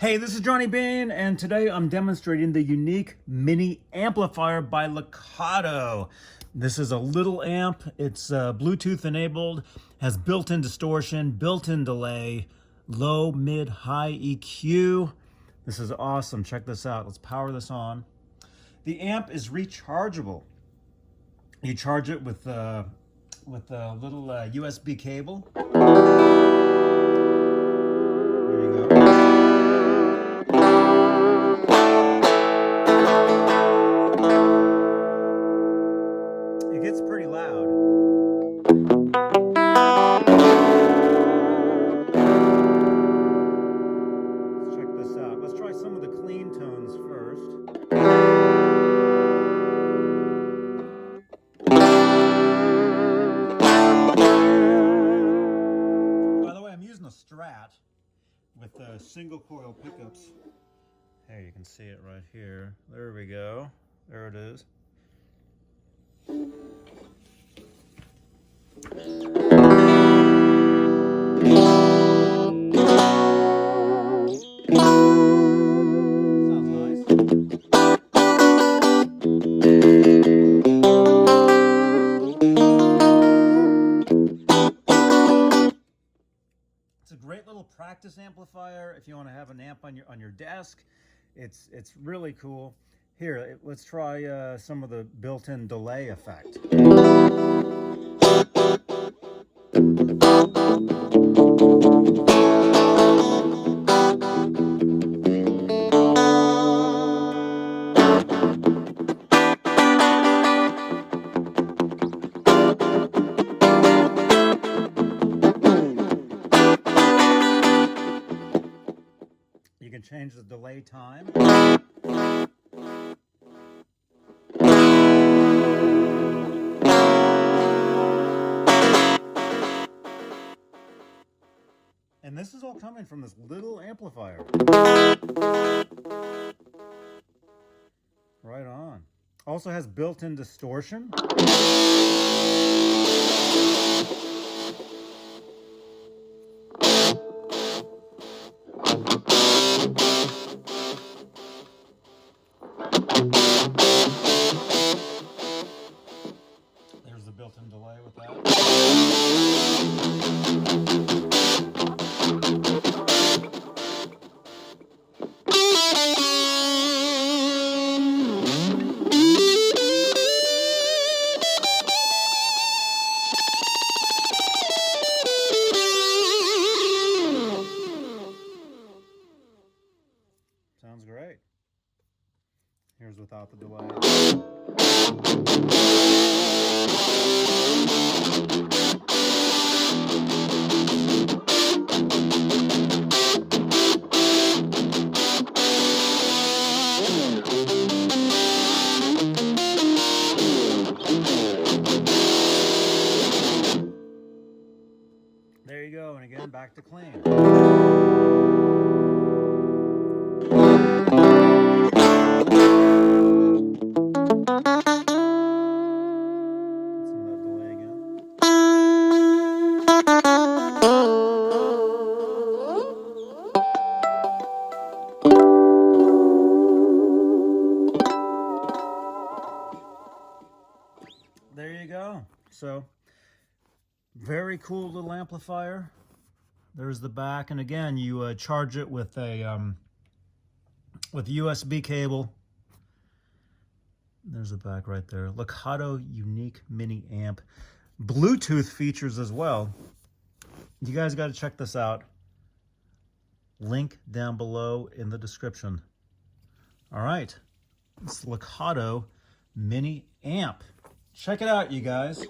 Hey, this is Johnny Beane, and today I'm demonstrating the Unique Mini Amplifier by Lekato. This is a little amp. It's Bluetooth enabled, has built-in distortion, built-in delay, low, mid, high EQ. This is awesome. Check this out. Let's power this on. The amp is rechargeable. You charge it with a little USB cable. It gets pretty loud. Let's check this out. Let's try some of the clean tones first. By the way, I'm using a Strat with single coil pickups. Here, you can see it right here. There we go. There it is. Sounds nice. It's a great little practice amplifier if you want to have an amp on your desk. It's really cool. Here, let's try some of the built-in delay effect. You can change the delay time. And this is all coming from this little amplifier. Right on. Also has built-in distortion. There's the built-in delay with that. Sounds great. Here's without the delay. There you go, and again, back to clean. There you go. So, very cool little amplifier. There's the back, and again, you charge it with a USB cable. There's the back right there. Lekato Unique Mini Amp. Bluetooth features as well. You guys got to check this out. Link down below in the description. All right. It's Lekato Mini Amp. Check it out, you guys.